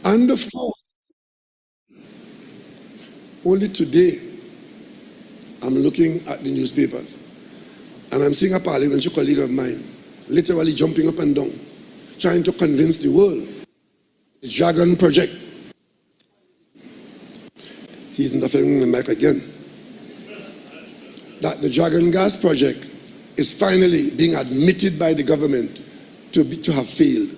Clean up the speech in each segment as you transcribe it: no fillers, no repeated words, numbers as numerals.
And of course, only today, I'm looking at the newspapers and I'm seeing a parliamentary colleague of mine literally jumping up and down, trying to convince the world the Dragon project. He's interfering with the mic again. That the Dragon gas project is finally being admitted by the government to have failed.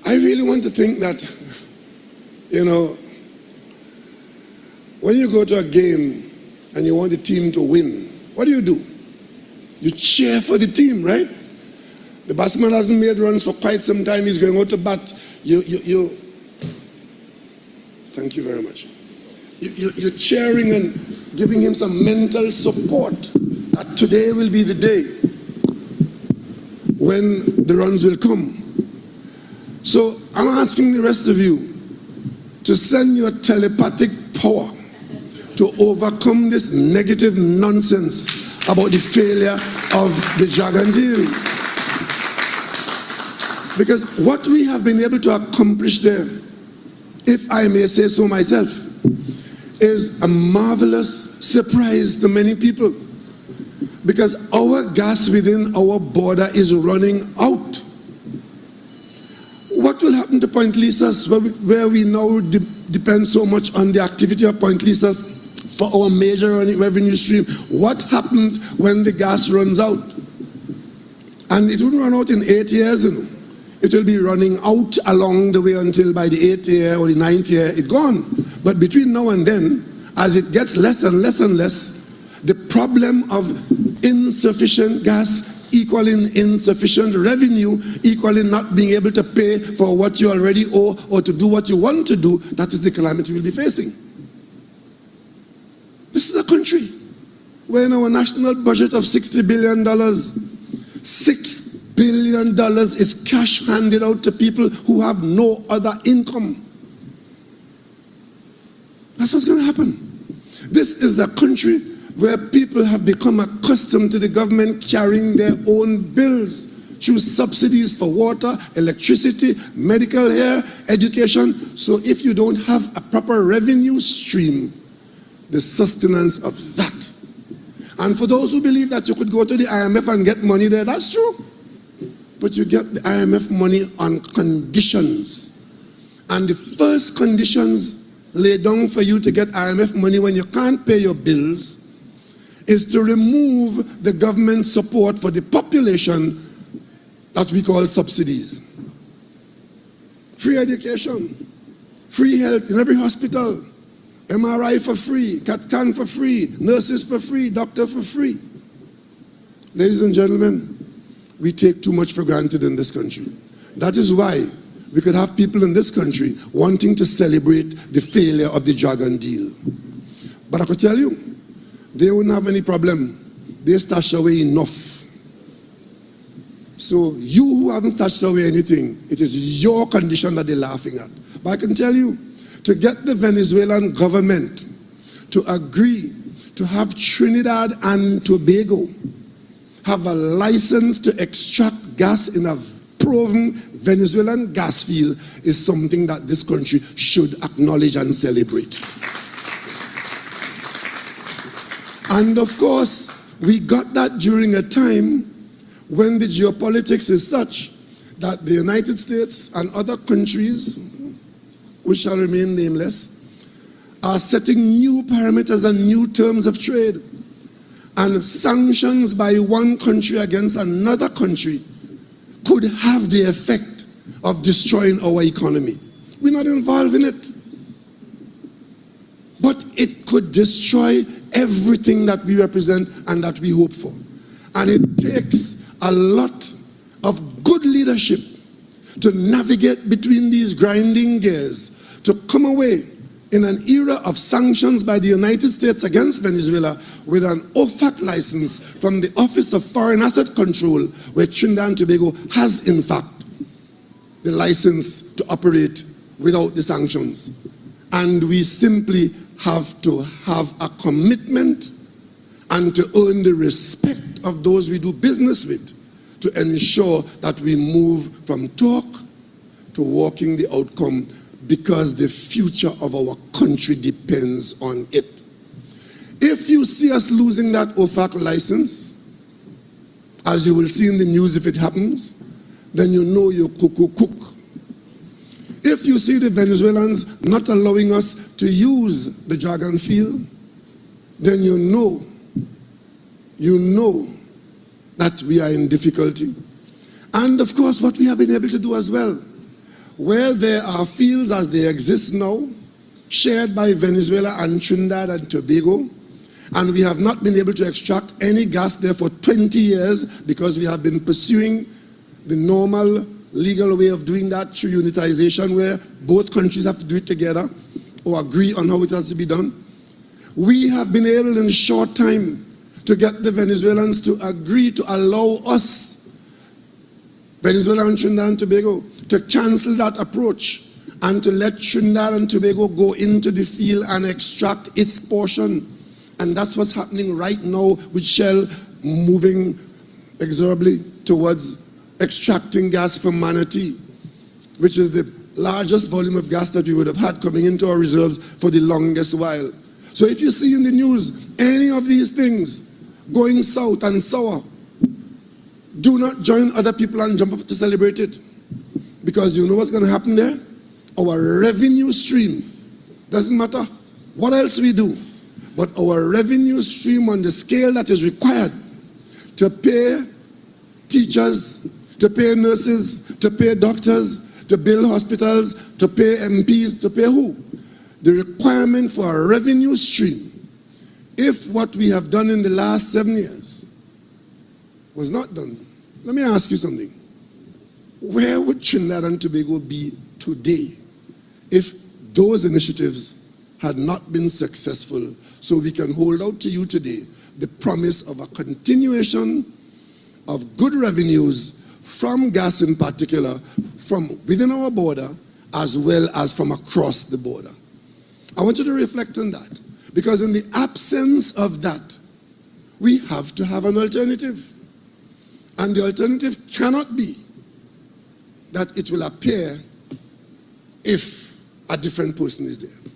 I really want to think that, when you go to a game and you want the team to win, what do? You cheer for the team, right? The batsman hasn't made runs for quite some time. He's going out to bat. Thank you very much. You're cheering and giving him some mental support that today will be the day when the runs will come. So I'm asking the rest of you to send your telepathic power to overcome this negative nonsense about the failure of the Dragon deal. Because what we have been able to accomplish there, if I may say so myself, is a marvelous surprise to many people. Because our gas within our border is running out. What will happen to Point Lisas, where we now depend so much on the activity of Point Lisas for our major revenue stream? What happens when the gas runs out? And it wouldn't run out in 8 years, It will be running out along the way until by the 8th year or the 9th year, it's gone. But between now and then, as it gets less and less and less, the problem of insufficient gas equaling insufficient revenue, equaling not being able to pay for what you already owe or to do what you want to do, that is the calamity we'll be facing. This is a country where in our national budget of $60 billion, $6 billion is cash handed out to people who have no other income. That's what's going to happen. This is the country where people have become accustomed to the government carrying their own bills through subsidies for water, electricity, medical care, education. So if you don't have a proper revenue stream, the sustenance of that. And for those who believe that you could go to the IMF and get money there, that's true. But you get the IMF money on conditions. And the first conditions laid down for you to get IMF money when you can't pay your bills is to remove the government support for the population that we call subsidies. Free education, free health in every hospital, MRI for free, CAT scan for free, nurses for free, doctor for free. Ladies and gentlemen, we take too much for granted in this country. That is why we could have people in this country wanting to celebrate the failure of the Dragon deal. But I could tell you, they wouldn't have any problem. They stashed away enough. So you who haven't stashed away anything, it is your condition that they're laughing at. But I can tell you, to get the Venezuelan government to agree to have Trinidad and Tobago have a license to extract gas in a proven Venezuelan gas field is something that this country should acknowledge and celebrate. And of course, we got that during a time when the geopolitics is such that the United States and other countries, which shall remain nameless, are setting new parameters and new terms of trade. And sanctions by one country against another country could have the effect of destroying our economy. We're not involved in it. But it could destroy everything that we represent and that we hope for. And it takes a lot of good leadership to navigate between these grinding gears, to come away in an era of sanctions by the United States against Venezuela with an OFAC license from the Office of Foreign Asset Control, where Trinidad and Tobago has in fact the license to operate without the sanctions. And we simply have to have a commitment and to earn the respect of those we do business with to ensure that we move from talk to walking the outcome, because the future of our country depends on it. If you see us losing that OFAC license, as you will see in the news if it happens, then you know you're cook. If you see the Venezuelans not allowing us to use the Dragon Field, then you know that we are in difficulty. And of course, what we have been able to do as well, where there are fields as they exist now, shared by Venezuela and Trinidad and Tobago, and we have not been able to extract any gas there for 20 years because we have been pursuing the normal legal way of doing that through unitization, where both countries have to do it together or agree on how it has to be done. We have been able in a short time to get the Venezuelans to agree to allow us, Venezuela and Trinidad and Tobago, to cancel that approach and to let Trinidad and Tobago go into the field and extract its portion. And that's what's happening right now with Shell moving exorably towards extracting gas from Manatee, which is the largest volume of gas that we would have had coming into our reserves for the longest while. So if you see in the news any of these things going south and sour, do not join other people and jump up to celebrate it. Because you know what's going to happen there? Our revenue stream, doesn't matter what else we do, but our revenue stream on the scale that is required to pay teachers, to pay nurses, to pay doctors, to build hospitals, to pay MPs, to pay who? The requirement for a revenue stream, if what we have done in the last 7 years was not done, let me ask you something. Where would Trinidad and Tobago be today if those initiatives had not been successful? So we can hold out to you today the promise of a continuation of good revenues from gas in particular, from within our border as well as from across the border. I want you to reflect on that, because in the absence of that, we have to have an alternative. And the alternative cannot be that it will appear if a different person is there.